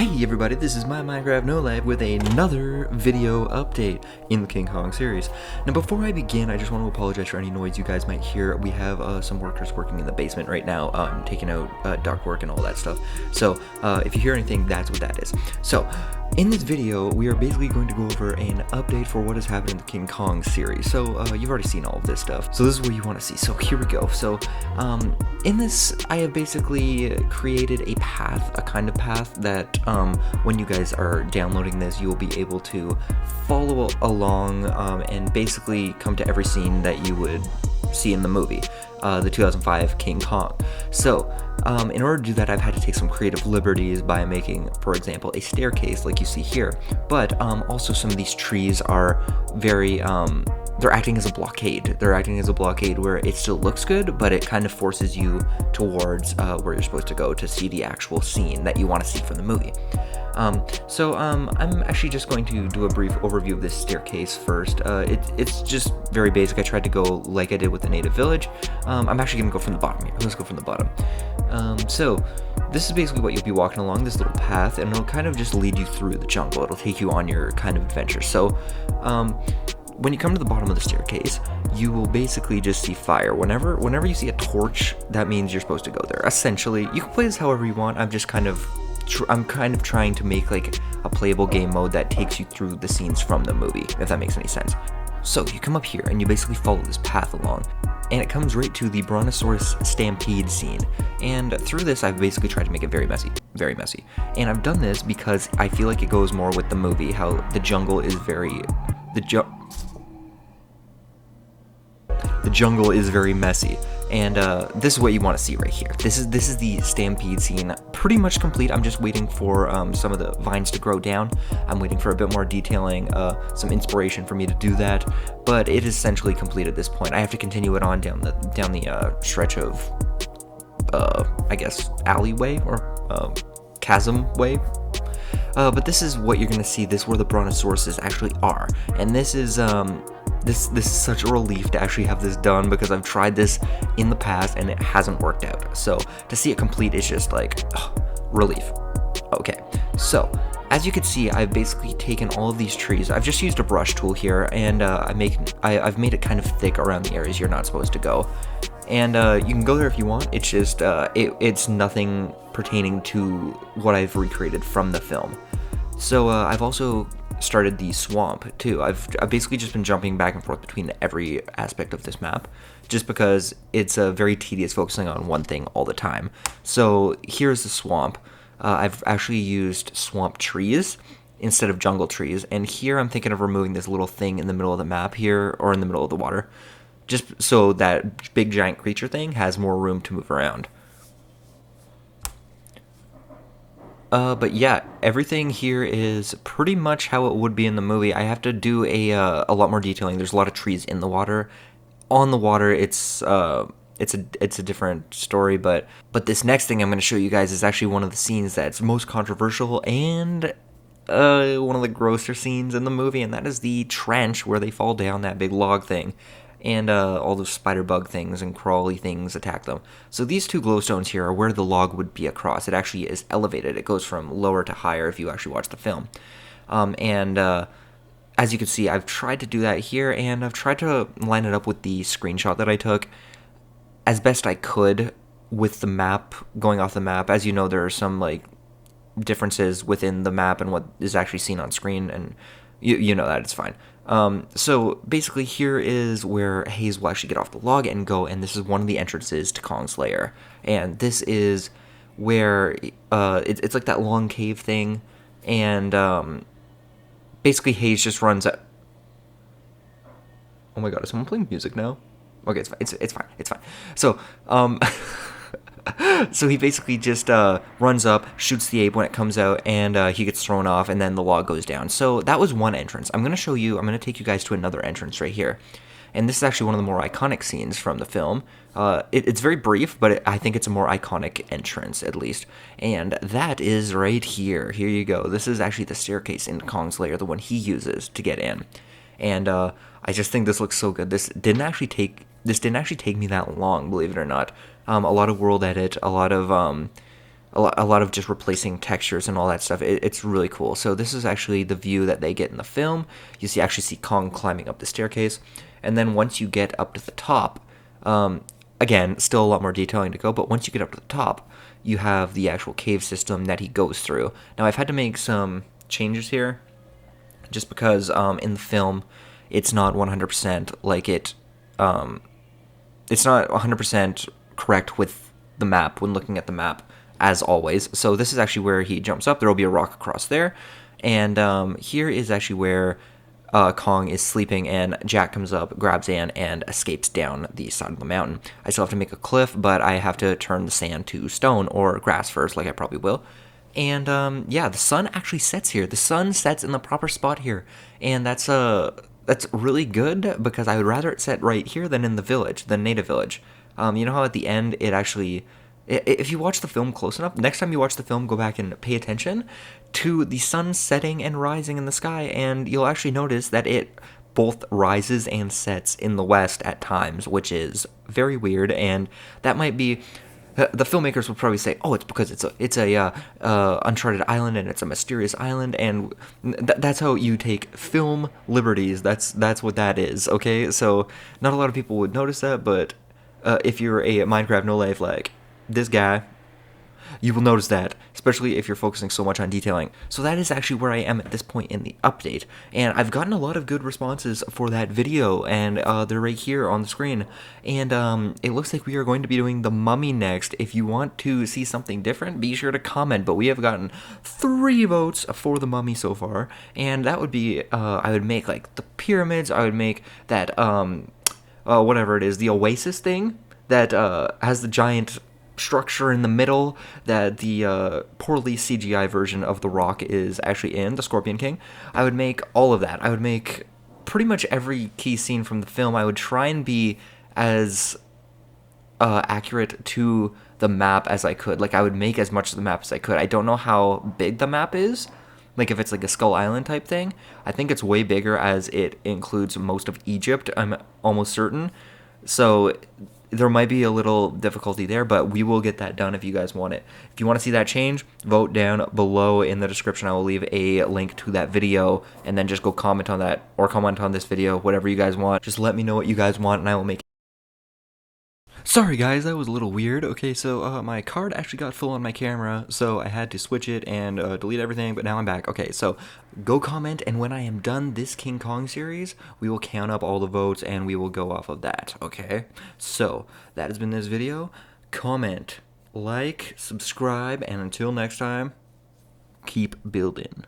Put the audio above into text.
Hey everybody, this is my Minecraft No Lab with another video update in the King Kong series. Now before I begin, I just want to apologize for any noise you guys might hear. We have some workers working in the basement right now, taking out ductwork and all that stuff. So if you hear anything, that's what that is. So in this video, we are basically going to go over an update for what has happened in the King Kong series. So you've already seen all of this stuff, so this is what you want to see. So here we go. So in this, I have basically created a path, a kind of path that when you guys are downloading this, you will be able to follow along and basically come to every scene that you would see in the movie, the 2005 King Kong. So in order to do that, I've had to take some creative liberties by making, for example, a staircase like you see here, but also some of these trees are very they're acting as a blockade. They're acting as a blockade where it still looks good, but it kind of forces you towards where you're supposed to go to see the actual scene that you want to see from the movie. So I'm actually just going to do a brief overview of this staircase first. It's just very basic. I tried to go like I did with the native village. I'm actually going to go from the bottom here. Let's go from the bottom. So this is basically what you'll be walking along, this little path, and it'll kind of just lead you through the jungle. It'll take you on your kind of adventure. So when you come to the bottom of the staircase, you will basically just see fire. Whenever you see a torch, that means you're supposed to go there. Essentially, you can play this however you want. I'm kind of trying to make like a playable game mode that takes you through the scenes from the movie, if that makes any sense. So you come up here and you basically follow this path along, and it comes right to the Brontosaurus stampede scene. And through this, I've basically tried to make it very messy, very messy. And I've done this because I feel like it goes more with the movie, how the jungle is the jungle is very messy, and this is what you want to see right here. This is the stampede scene, pretty much complete. I'm just waiting for some of the vines to grow down. I'm waiting for a bit more detailing, some inspiration for me to do that, but it is essentially complete at this point. I have to continue it on down the stretch of I guess alleyway or chasm way. But this is what you're gonna see. This is where the Brontosauruses actually are, and this is this is such a relief to actually have this done, because I've tried this in the past and it hasn't worked out. So to see it complete is just like relief. Okay, so as you can see, I've basically taken all of these trees. I've just used a brush tool here, and I've made it kind of thick around the areas you're not supposed to go. And you can go there if you want. It's just it's nothing pertaining to what I've recreated from the film. So I've also started the swamp too. I've basically just been jumping back and forth between every aspect of this map, just because it's very tedious focusing on one thing all the time. So here's the swamp. I've actually used swamp trees instead of jungle trees, and here I'm thinking of removing this little thing in the middle of the map here, or in the middle of the water, just so that big giant creature thing has more room to move around. But yeah, everything here is pretty much how it would be in the movie. I have to do a lot more detailing. There's a lot of trees in the water. On the water, it's a different story, but this next thing I'm going to show you guys is actually one of the scenes that's most controversial and one of the grosser scenes in the movie, and that is the trench where they fall down that big log thing, and all those spider bug things and crawly things attack them. So these two glowstones here are where the log would be across. It actually is elevated. It goes from lower to higher if you actually watch the film. As you can see, I've tried to do that here, and I've tried to line it up with the screenshot that I took as best I could with the map, going off the map. As you know, there are some like differences within the map and what is actually seen on screen, and you know that, it's fine. So basically here is where Hayes will actually get off the log and go, and this is one of the entrances to Kong's Lair. And this is where it's like that long cave thing, and basically Hayes just runs up. Oh my god, is someone playing music now? Okay, it's fine. So so he basically just runs up, shoots the ape when it comes out, and he gets thrown off, and then the log goes down. So that was one entrance. I'm going to take you guys to another entrance right here. And this is actually one of the more iconic scenes from the film. It's very brief, but I think it's a more iconic entrance, at least. And that is right here. Here you go. This is actually the staircase in Kong's Lair, the one he uses to get in. And I just think this looks so good. This didn't actually take me that long, believe it or not. A lot of world edit, a lot of a lot of just replacing textures and all that stuff. It's really cool. So this is actually the view that they get in the film. You actually see Kong climbing up the staircase, and then once you get up to the top, again, still a lot more detailing to go, but once you get up to the top, you have the actual cave system that he goes through. Now, I've had to make some changes here, just because in the film, it's not 100% like it. It's not 100% correct with the map when looking at the map, as always. So this is actually where he jumps up. There will be a rock across there, and here is actually where Kong is sleeping, and Jack comes up, grabs Anne, and escapes down the side of the mountain. I still have to make a cliff, but I have to turn the sand to stone or grass first, like I probably will. And yeah, the sun actually sets here. The sun sets in the proper spot here, and that's really good, because I would rather it set right here than in the village, the native village. You know how at the end it actually, if you watch the film close enough, next time you watch the film, go back and pay attention to the sun setting and rising in the sky, and you'll actually notice that it both rises and sets in the west at times, which is very weird, and that might be. The filmmakers would probably say, "Oh, it's because it's a uncharted island, and it's a mysterious island," and that's how you take film liberties. That's what that is. Okay, so not a lot of people would notice that, but if you're a Minecraft no life like this guy, you will notice that, especially if you're focusing so much on detailing. So that is actually where I am at this point in the update, and I've gotten a lot of good responses for that video, and they're right here on the screen, and it looks like we are going to be doing the mummy next. If you want to see something different, be sure to comment, but we have gotten 3 votes for the mummy so far, and that would be, I would make like the pyramids, I would make that, whatever it is, the oasis thing that has the giant structure in the middle that the poorly CGI version of The Rock is actually in, the Scorpion King. I would make all of that. I would make pretty much every key scene from the film. I would try and be as accurate to the map as I could. Like, I would make as much of the map as I could. I don't know how big the map is. Like, if it's like a Skull Island type thing. I think it's way bigger, as it includes most of Egypt, I'm almost certain. So there might be a little difficulty there, but we will get that done if you guys want it. If you want to see that change, vote down below in the description. I will leave a link to that video, and then just go comment on that, or comment on this video, whatever you guys want. Just let me know what you guys want, and I will make it. Sorry guys, that was a little weird. Okay, so my card actually got full on my camera, so I had to switch it and delete everything, but now I'm back. Okay, so go comment, and when I am done this King Kong series, we will count up all the votes, and we will go off of that, okay? So, that has been this video. Comment, like, subscribe, and until next time, keep building.